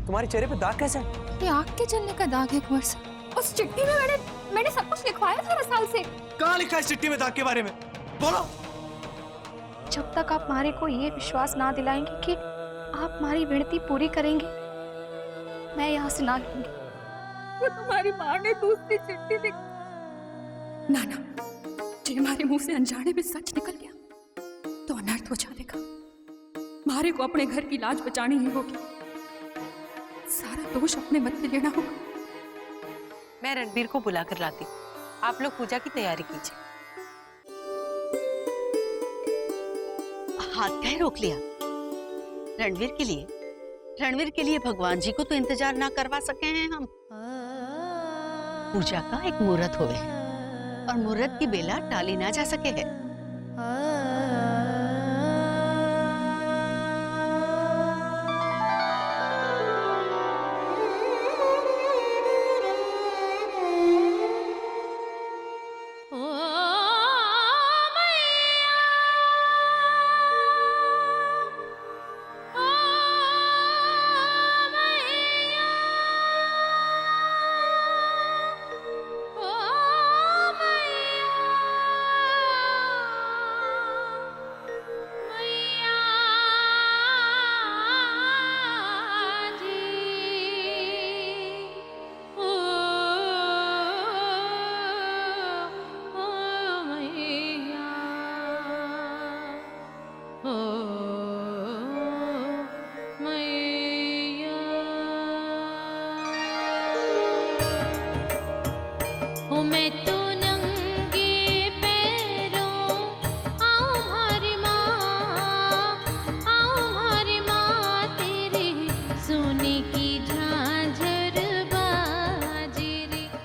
तुम्हारे चेहरे पे दाग कैसे है? ये आग के जलने का दाग है कुंवर साहब। उस चिट्ठी में मैंने सब कुछ लिखवाया था रसाल से। कहाँ लिखा है इस चिट्ठी में दाग के बारे में? बोलो। जब तक आप मारे को ये विश्वास ना दिलाएंगे कि आप हमारी विनती पूरी करेंगे, मैं यहाँ से ना लूंगी। वो तुम्हारी माँ ने दूसरी चिट्ठी लिखी। ना ना, ये हमारे मुंह से अनजाने में सच निकल गया तो अनर्थ हो जाएगा। मारे को अपने घर की लाज बचानी ही होगी, सारा दोष अपने मत पे लेना होगा। मैं रणबीर को बुला कर लाती, आप लोग पूजा की तैयारी कीजिए। हाथ क्या रोक लिया? रणवीर के लिए भगवान जी को तो इंतजार ना करवा सके हैं हम। पूजा का एक मुहूर्त हुए और मुहूर्त की बेला टाली ना जा सके है।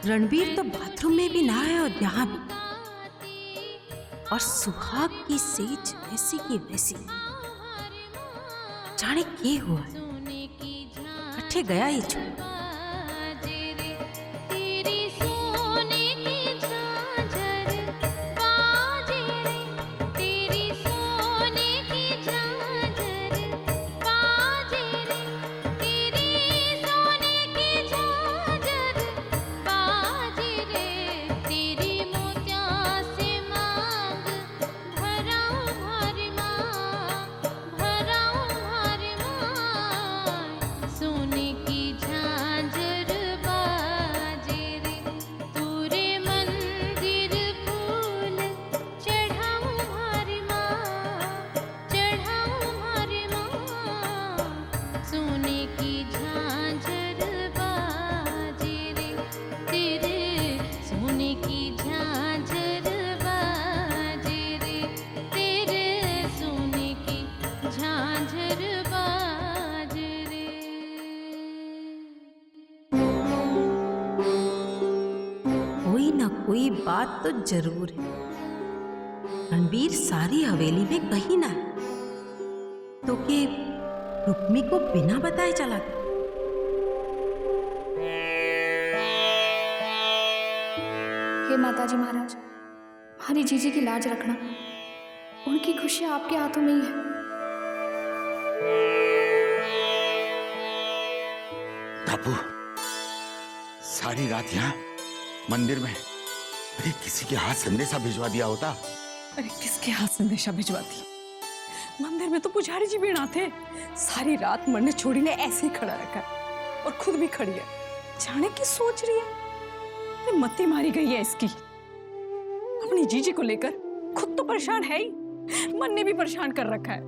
रणबीर तो बाथरूम में भी नहाए और यहाँ भी, और सुहाग की सेज वैसी की वैसी। जाने के हुआ है, कट्ठे गया ही छो। कोई बात तो जरूर है। रणबीर सारी हवेली में कहीं ना है तो के रुक्मी को बिना बताए चला गया। हे माताजी महाराज, हमारी जीजी की लाज रखना, उनकी खुशी आपके हाथों में ही है। बाबू, सारी रात यहाँ मंदिर में, अरे किसी के हाथ संदेशा भिजवा दिया होता। अरे किसके हाथ संदेशा भिजवा दिया? मंदिर में तो पुजारी जी भी ना थे। सारी रात मरने छोड़ी ने ऐसे ही खड़ा रखा और खुद भी खड़ी है। जाने की सोच रही है, मत्ती मारी गई है इसकी। अपनी जीजी को लेकर खुद तो परेशान है ही, मन ने भी परेशान कर रखा है।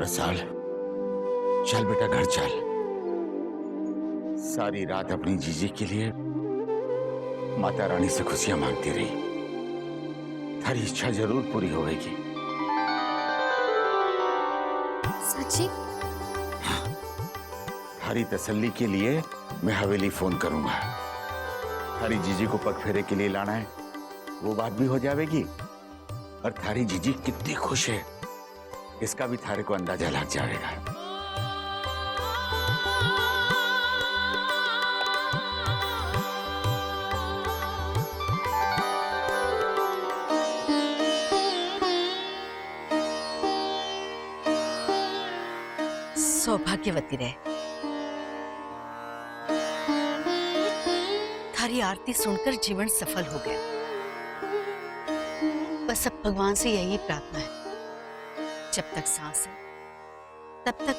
रसाल, चल बेटा घर चल। सारी रात अपनी जीजी के लिए माता रानी से खुशियां मांगती रही। थारी इच्छा जरूर पूरी होगी। सच्ची? हाँ, थारी तसल्ली के लिए मैं हवेली फोन करूंगा। थारी जीजी को पग फेरे के लिए लाना है, वो बात भी हो जाएगी। और थारी जीजी कितनी खुश है इसका भी थारे को अंदाजा लग जाएगा। सौभाग्यवती रहे। थारी आरती सुनकर जीवन सफल हो गया। बस अब भगवान से यही प्रार्थना है, जब तक सांस है तब तक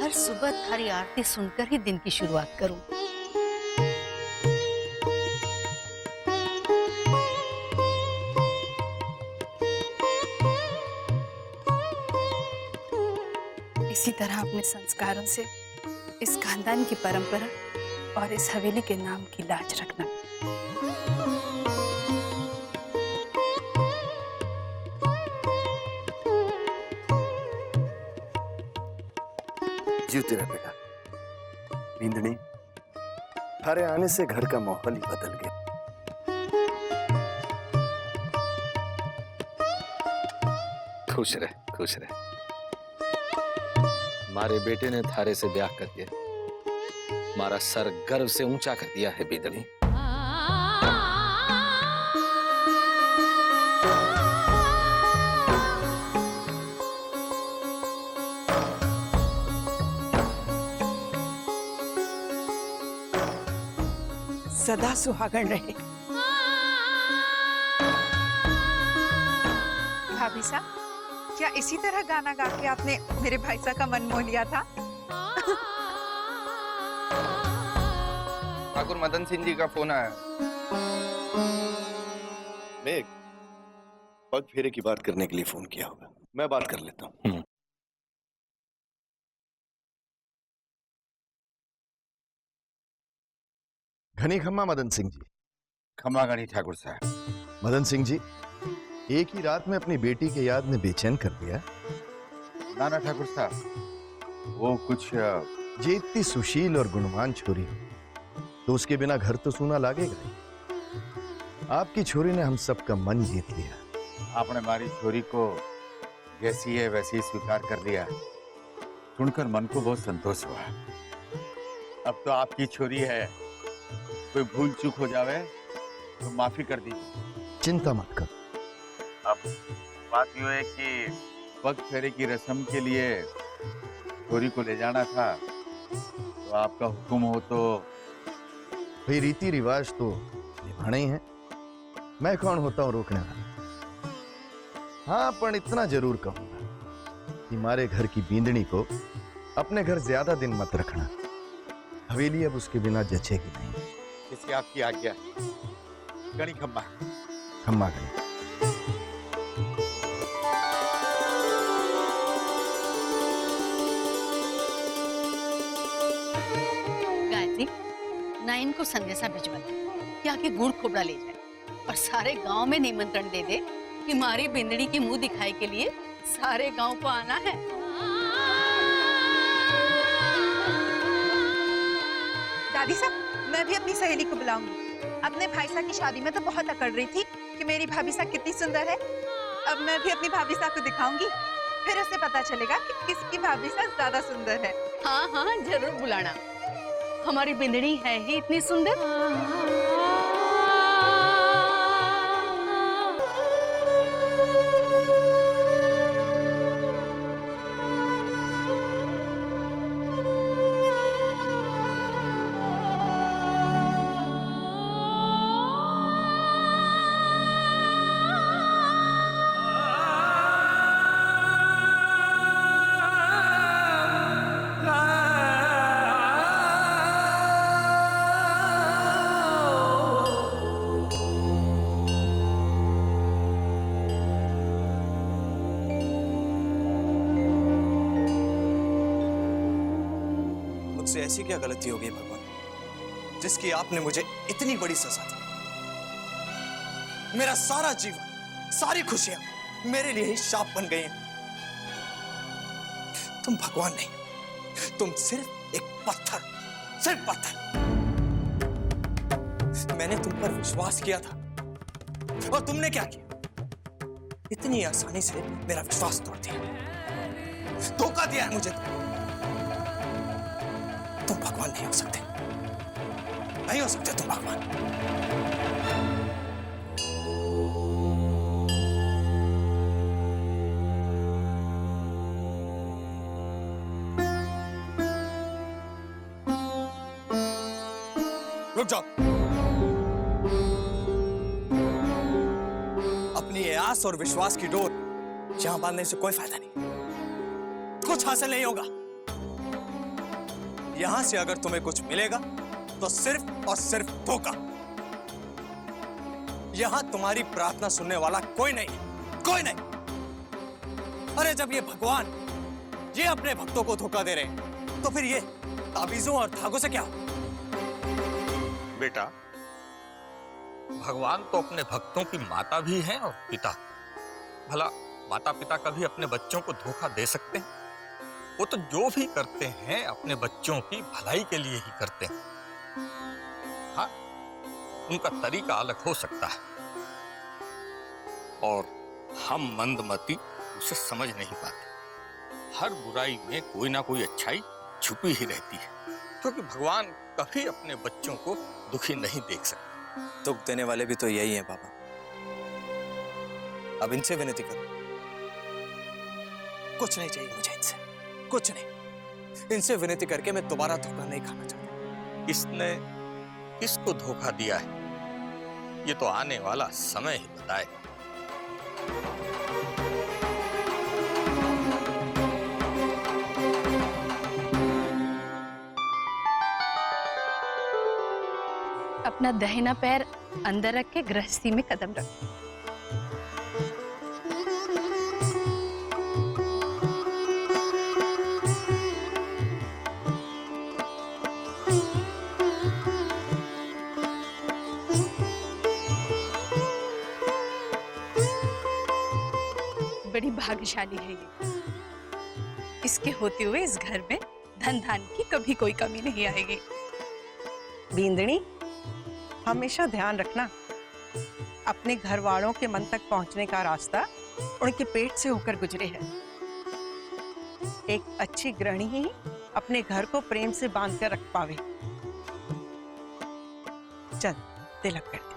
हर सुबह थारी आरती सुनकर ही दिन की शुरुआत करूं। इसी तरह अपने संस्कारों से इस खानदान की परंपरा और इस हवेली के नाम की लाज रखना। जीवती रह बेटा। बिंदनी, थारे आने से घर का माहौल ही बदल गया। खुश रह, खुश रह। मारे बेटे ने थारे से ब्याह करके मारा सर गर्व से ऊंचा कर दिया है बिंदनी। सदा सुहागण रहे। भाभी साहब, क्या इसी तरह गाना गा के आपने मेरे भाई साहब का मन मोह लिया था? ठाकुर मदन सिंह जी का फोन आया। मेघ, पग फेरे की बात करने के लिए फोन किया होगा, मैं बात कर लेता हूँ। घनी खम्मा मदन सिंह जी। खम्मा गणी ठाकुर साहब। मदन सिंह जी, एक ही रात में अपनी बेटी के याद ने बेचैन कर दिया। नाना ठाकुर साहब, वो कुछ ये इतनी सुशील और गुणवान छोरी तो उसके बिना घर तो सूना लागेगा ही। आपकी छोरी ने हम सबका मन जीत लिया। आपने हमारी छोरी को जैसी है वैसी ही स्वीकार कर लिया, सुनकर मन को बहुत संतोष हुआ। अब तो आपकी छोरी है, कोई भूल चूक हो जावे तो माफी कर दीजिए। चिंता मत कर। अब बात यूं है कि पग फेरे की रस्म के लिए छोरी को ले जाना था, तो आपका हुक्म हो तो। भाई रीति रिवाज तो निभाने ही हैं। मैं कौन होता हूँ रोकने वाला। हाँ, पर इतना जरूर कहूंगा कि हमारे घर की बींदनी को अपने घर ज्यादा दिन मत रखना। हवेली अब उसके बिना जचेगी नहीं। इसकी आपकी आज्ञा। गणी खम्मा। खम्मा गणी। गायत्री, नाइन को संदेशा भिजवा दे कि आके गुड़ खोबड़ा ले जाए और सारे गांव में निमंत्रण दे दे कि हमारी बिंदड़ी की मुंह दिखाई के लिए सारे गांव को आना है। दादी साहब, मैं भी अपनी सहेली को बुलाऊंगी। अपने भाई साहब की शादी में तो बहुत अकड़ रही थी कि मेरी भाभी साहब कितनी सुंदर है। अब मैं भी अपनी भाभी साहब को दिखाऊंगी, फिर उसे पता चलेगा कि किसकी भाभी साहब ज्यादा सुंदर है। हाँ हाँ, जरूर बुलाना। हमारी बिंदड़ी है ही इतनी सुंदर। मुझसे ऐसी क्या गलती हो गई भगवान, जिसकी आपने मुझे इतनी बड़ी सजा दी। मेरा सारा जीवन, सारी खुशियां मेरे लिए ही शाप बन गई हैं। तुम भगवान नहीं, तुम सिर्फ एक पत्थर, सिर्फ पत्थर। मैंने तुम पर विश्वास किया था और तुमने क्या किया? इतनी आसानी से मेरा विश्वास तोड़ दिया, धोखा दिया है मुझे। तुम भगवान नहीं हो सकते, नहीं हो सकते तुम भगवान। रुक जाओ। अपनी ये आस और विश्वास की डोर यहां बांधने से कोई फायदा नहीं, कुछ हासिल नहीं होगा। यहां से अगर तुम्हें कुछ मिलेगा तो सिर्फ और सिर्फ धोखा। यहां तुम्हारी प्रार्थना सुनने वाला कोई नहीं, कोई नहीं। अरे जब ये भगवान ये अपने भक्तों को धोखा दे रहे हैं, तो फिर ये ताबीजों और धागों से क्या? बेटा, भगवान तो अपने भक्तों की माता भी हैं और पिता। भला माता पिता कभी अपने बच्चों को धोखा दे सकते हैं? वो तो जो भी करते हैं अपने बच्चों की भलाई के लिए ही करते हैं। हाँ, उनका तरीका अलग हो सकता है और हम मंदमती उसे समझ नहीं पाते। हर बुराई में कोई ना कोई अच्छाई छुपी ही रहती है, क्योंकि भगवान कभी अपने बच्चों को दुखी नहीं देख सकते। दुख देने वाले भी तो यही हैं पापा। अब इनसे विनती करो, कुछ नहीं चाहिए मुझे इनसे, कुछ नहीं। इनसे विनती करके मैं दोबारा धोखा नहीं खाना चाहता। किसने किसको धोखा दिया है, ये तो आने वाला समय ही बताएगा। अपना दाहिना पैर अंदर रख के गृहस्थी में कदम रख। बड़ी भाग्यशाली है ये। इसके होते हुए इस घर में धन धान की कभी कोई कमी नहीं आएगी। बींदनी, हमेशा ध्यान रखना, अपने घर वालों के मन तक पहुंचने का रास्ता उनके पेट से होकर गुजरे है। एक अच्छी गृहिणी ही अपने घर को प्रेम से बांध कर रख पावे। चल तिलक कर दे।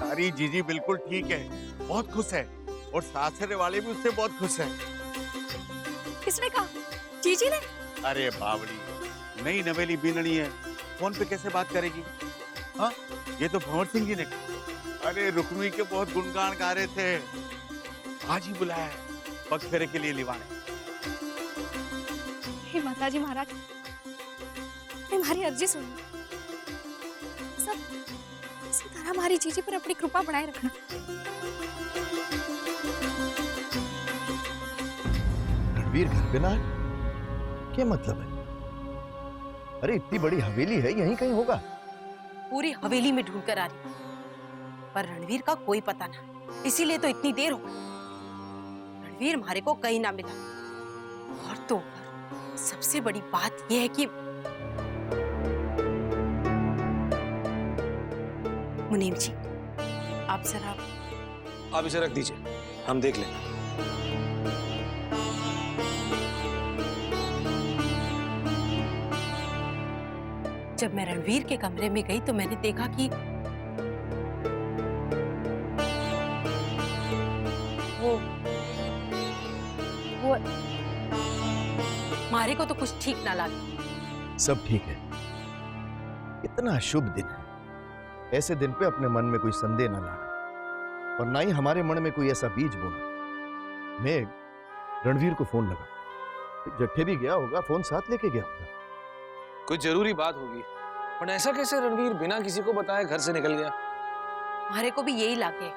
अरे जीजी बिल्कुल ठीक है, बहुत खुश है और सासरे वाले भी उससे बहुत खुश हैं। किसने कहा? जीजी ने? अरे बावड़ी, नई नवेली बीननी है, फोन पे कैसे बात करेगी? हाँ, ये तो भंवर सिंह जी ने कहा। अरे रुक्मी के बहुत गुणगान गा रहे थे, आज ही बुलाया है पग फेरे के लिए लिवाने। हे माताजी महाराज, हमारी अर्जी सुनिए। सब इसी तरह हमारी जीजी पर अपनी कृपा बनाए रखना। रणवीर घर पे ना है? क्या मतलब है? अरे इतनी बड़ी हवेली है, यहीं कहीं होगा। पूरी हवेली में ढूंढ कर आ रही, पर रणवीर का कोई पता ना, इसीलिए तो इतनी देर हो गई। रणवीर हमारे को कहीं ना मिला। और तो सबसे बड़ी बात यह है कि मुनीम जी, आप जरा आप इसे रख दीजिए, हम देख लेंगे। जब मैं रणवीर के कमरे में गई तो मैंने देखा कि वो मारे को तो कुछ ठीक ना लगा। सब ठीक है, इतना शुभ दिन है, ऐसे दिन पे अपने मन में कोई संदेह न लाना और ना ही हमारे मन में कोई ऐसा बीज बोना। मैं रणवीर को फोन लगा, जट्ठे भी गया होगा, फोन साथ लेके गया होगा। कोई जरूरी बात होगी, पर ऐसा कैसे रणवीर बिना किसी को बताए घर से निकल गया? हमारे को भी यही लागे।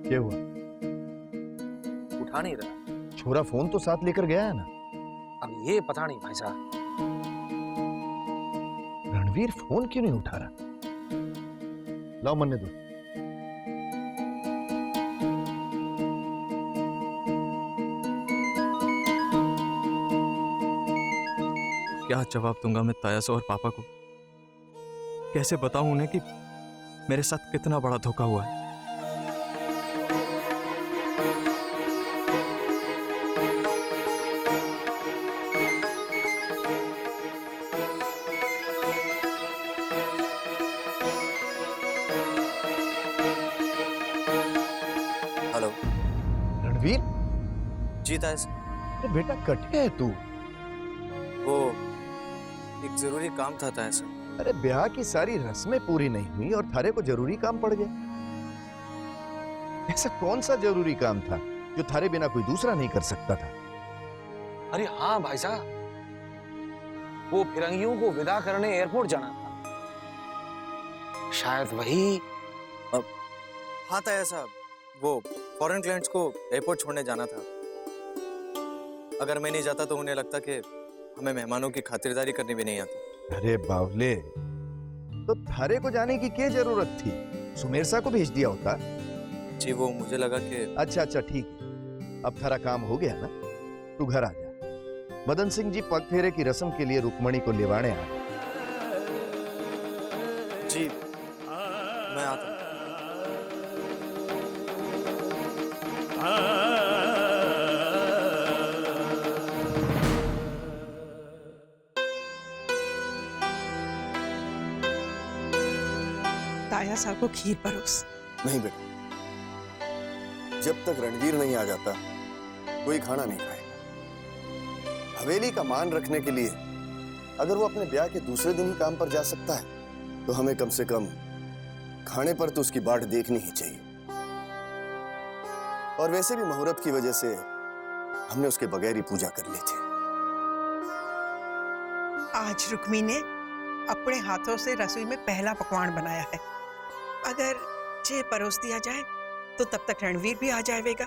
क्या हुआ? उठा नहीं रहा। छोरा फोन तो साथ लेकर गया है ना? अब ये पता नहीं भाई साहब। रणवीर फोन क्यों नहीं उठा रहा? लाओ मन्ने दो। क्या जवाब दूंगा मैं तायस और पापा को? कैसे बताऊं उन्हें कि मेरे साथ कितना बड़ा धोखा हुआ है? हेलो रणवीर, जी तायस, अरे बेटा कट गया है तू? वो एक जरूरी काम था तायस। अरे ब्याह की सारी रस्में पूरी नहीं हुई और थारे को जरूरी काम पड़ गया? ऐसा कौन सा जरूरी काम था जो थारे बिना कोई दूसरा नहीं कर सकता था? अरे हाँ भाई साहब, वो फिरंगियों को विदा करने एयरपोर्ट जाना था, शायद वही। हाँ तायस साहब, वो फॉरेन क्लाइंट्स को एयरपोर्ट छोड़ने जाना था। अगर मैं नहीं जाता तो उन्हें लगता कि हमें मेहमानों की खातिरदारी करनी भी नहीं आती। अरे बावले, तो थारे को जाने की क्या जरूरत थी? सुमेरसा को भेज दिया होता। जी वो मुझे लगा कि अच्छा अच्छा ठीक है, अब थारा काम हो गया ना, तू घर आ जा। मदन सिंह जी पग फेरे की रस्म के लिए रुक्मणी को लेवाने आ गए। जी मैं आता हूं। ताया साहब को खीर परोस। नहीं बेटा, जब तक रणवीर नहीं आ जाता कोई खाना नहीं खाएगा। हवेली का मान रखने के लिए अगर वो अपने ब्याह के दूसरे दिन ही काम पर जा सकता है तो हमें कम से कम खाने पर तो उसकी बाट देखनी ही चाहिए। और वैसे भी मुहूर्त की वजह से हमने उसके बगैर ही पूजा कर ली थी। आज रुक्मी ने अपने हाथों से रसोई में पहला पकवान बनाया है। अगर ये परोस दिया जाए तो तब तक रणवीर भी आ जाएगा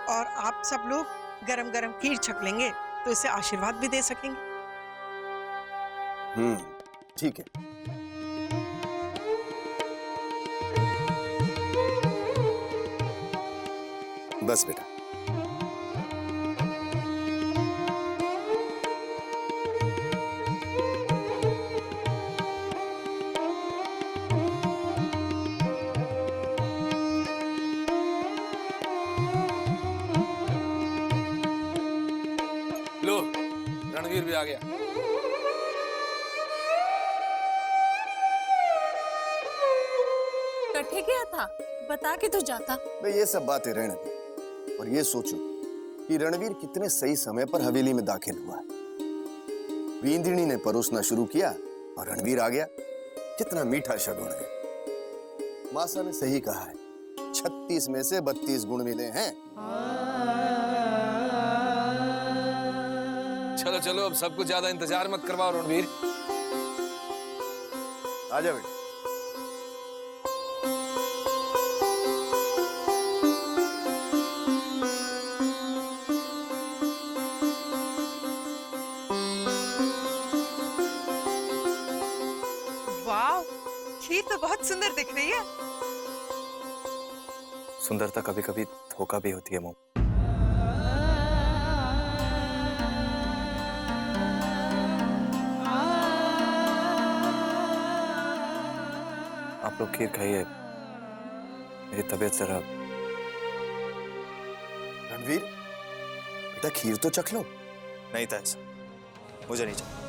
और आप सब लोग गरम गरम खीर छक लेंगे तो इसे आशीर्वाद भी दे सकेंगे। ठीक है। बस बेटा, लो, रणवीर भी आ गया। कटे गया था, बता के तो जाता। मैं ये सब बातें रहने दो और ये सोचो कि रणवीर कितने सही समय पर हवेली में दाखिल हुआ है। वींदणी ने परोसना शुरू किया और रणवीर आ गया। कितना मीठा शगुन है। मासा ने सही कहा है, 36 में से 32 गुण मिले हैं। चलो चलो, अब सबको ज्यादा इंतजार मत करवाओ रणवीर। आ जा बेटा। वाह, खीर तो बहुत सुंदर दिख रही है। सुंदरता कभी कभी धोखा भी होती है मोम। आप लोग खीर खाइए, मेरी तबीयत जरा। रणवीर बेटा, खीर तो चख लो। नहीं था ऐसा, मुझे नहीं चाहिए।